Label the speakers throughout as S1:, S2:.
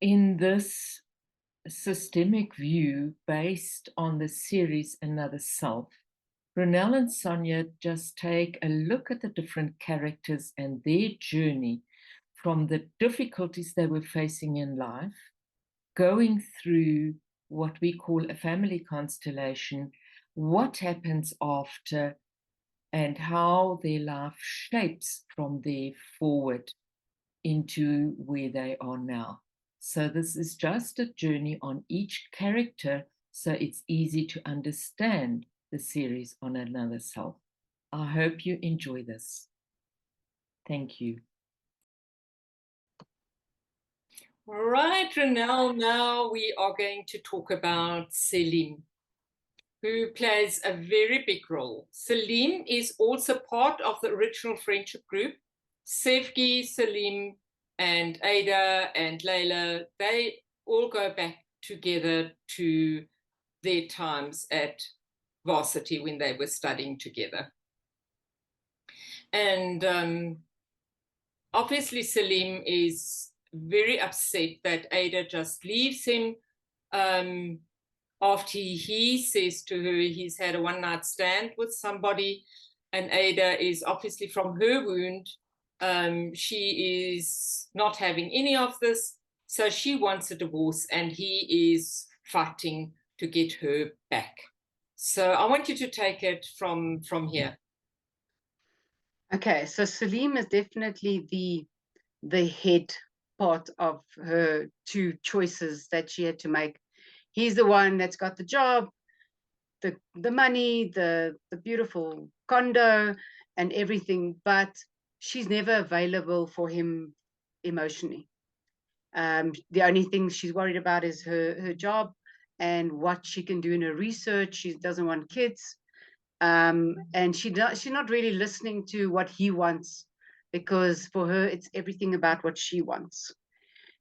S1: in this systemic view based on the series Another Self, Ronél and Sonja just take a look at the different characters and their journey from the difficulties they were facing in life, going through what we call a family constellation, what happens after, and how their life shapes from there forward into where they are now. So this is just a journey on each character, so it's easy to understand the series on Another Self. I hope you enjoy this. Thank you.
S2: All right, Ronél, now we are going to talk about Selim, who plays a very big role. Selim is also part of the original friendship group. Sevgi, Selim, and Ada and Layla, they all go back together to their times at varsity when they were studying together. And obviously Selim is very upset that Ada just leaves him after he says to her he's had a one-night stand with somebody, and Ada is obviously from her wound. She is not having any of this, so she wants a divorce, and he is fighting to get her back. So I want you to take it from here.
S3: Okay, so Selim is definitely the head part of her two choices that she had to make. He's the one that's got the job, the money, the beautiful condo and everything, but she's never available for him emotionally. The only thing she's worried about is her job and what she can do in her research. She doesn't want kids. And she's not really listening to what he wants, because for her it's everything about what she wants.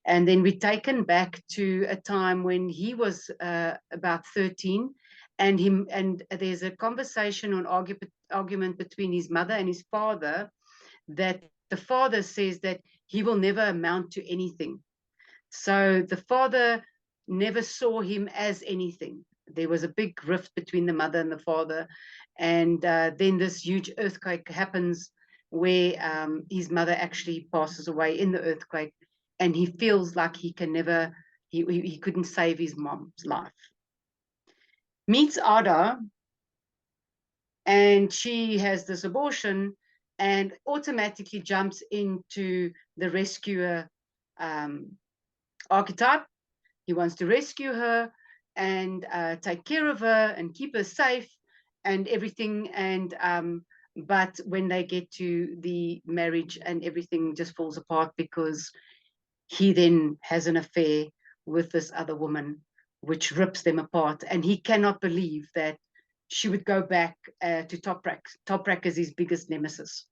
S3: And then we're taken back to a time when he was about 13, and there's a conversation or argument between his mother and his father, that the father says that he will never amount to anything. So the father never saw him as anything. There was a big rift between the mother and the father, and then this huge earthquake happens where his mother actually passes away in the earthquake, and he feels like he couldn't save his mom's life. Meets Ada, and she has this abortion and automatically jumps into the rescuer archetype. He wants to rescue her and take care of her and keep her safe and everything. And but when they get to the marriage, and everything just falls apart, because he then has an affair with this other woman, which rips them apart. And he cannot believe that she would go back to Toprak. Toprak is his biggest nemesis.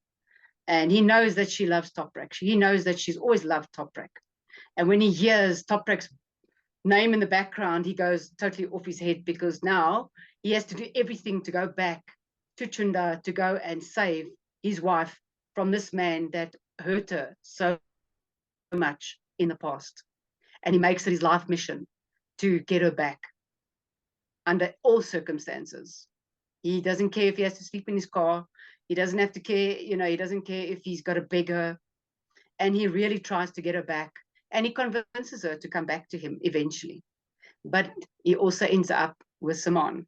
S3: And he knows that she loves Toprak. He knows that she's always loved Toprak. And when he hears Toprak's name in the background, he goes totally off his head, because now he has to do everything to go back to Chunda to go and save his wife from this man that hurt her so much in the past. And he makes it his life mission to get her back under all circumstances. He doesn't care if he has to sleep in his car. He doesn't have to care, he doesn't care if he's got to beg her. And he really tries to get her back. And he convinces her to come back to him eventually. But he also ends up with Simon,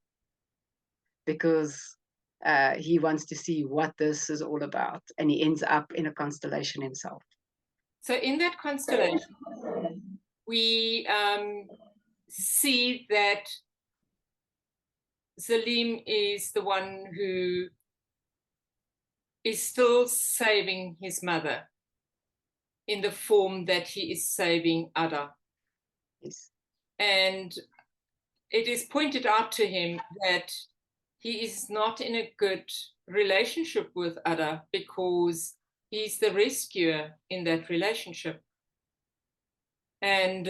S3: because he wants to see what this is all about. And he ends up in a constellation himself.
S2: So in that constellation, we see that Selim is the one who is still saving his mother in the form that he is saving Ada.
S3: Yes.
S2: And it is pointed out to him that he is not in a good relationship with Ada, because he's the rescuer in that relationship. And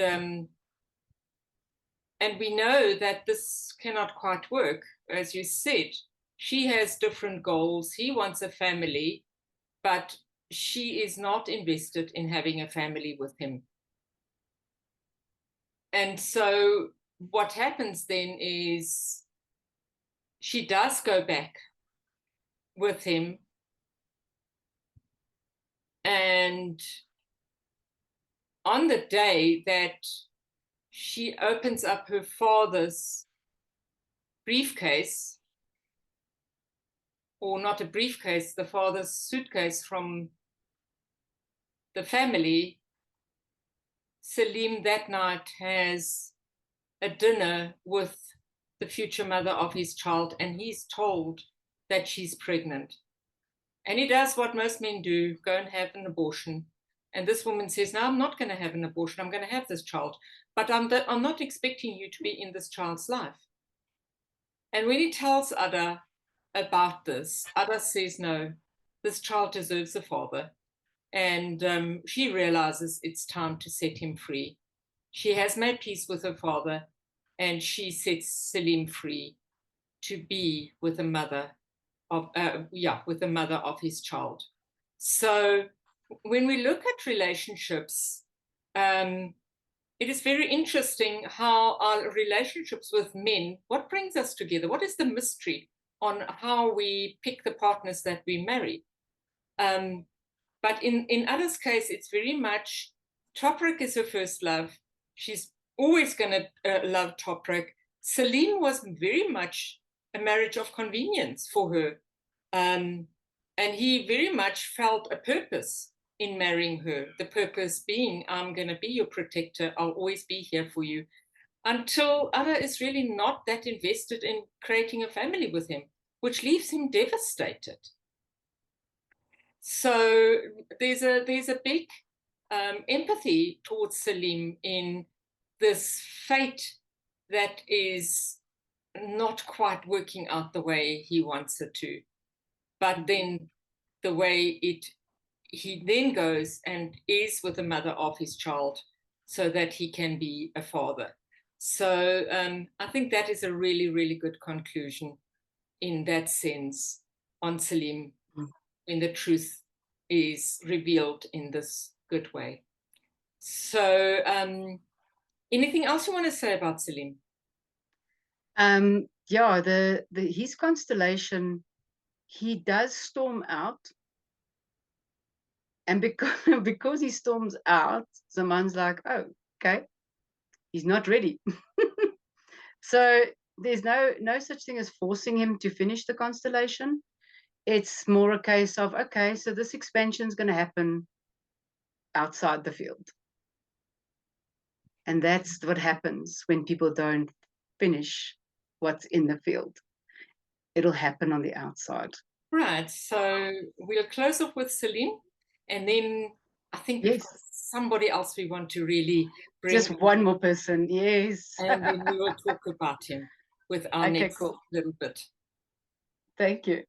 S2: we know that this cannot quite work. As you said, she has different goals. He wants a family, but she is not invested in having a family with him. And so what happens then is she does go back with him, and on the day that she opens up her father's briefcase, or not a briefcase, the father's suitcase from the family, Selim that night has a dinner with the future mother of his child, and he's told that she's pregnant. And he does what most men do, go and have an abortion. And this woman says, no, I'm not going to have an abortion. I'm going to have this child. But I'm not expecting you to be in this child's life. And when he tells Ada about this, Ada says, no, this child deserves a father. And she realizes it's time to set him free. She has made peace with her father, and she sets Selim free to be with the mother of his child. So when we look at relationships, it is very interesting how our relationships with men, what brings us together? What is the mystery on how we pick the partners that we marry? But in Ada's case, it's very much Toprak is her first love. She's always going to love Toprak. Selim was very much a marriage of convenience for her. And he very much felt a purpose in marrying her. The purpose being, I'm going to be your protector. I'll always be here for you. Until Ada is really not that invested in creating a family with him, which leaves him devastated. So there's a big empathy towards Selim in this fate that is not quite working out the way he wants it to. But then the way he then goes and is with the mother of his child so that he can be a father. So I think that is a really, really good conclusion in that sense on Selim, when the truth is revealed in this good way. So anything else you want to say about Selim?
S3: Yeah, his constellation, he does storm out. And because he storms out, Zaman's like, oh, okay, he's not ready. So there's no such thing as forcing him to finish the constellation. It's more a case of, okay, so this expansion is going to happen outside the field. And that's what happens when people don't finish what's in the field. It'll happen on the outside.
S2: Right. So we'll close off with Selim, and then I think we've got somebody else we want to really bring.
S3: Just one more person, yes.
S2: And then we will talk about him with our next little bit.
S3: Thank you.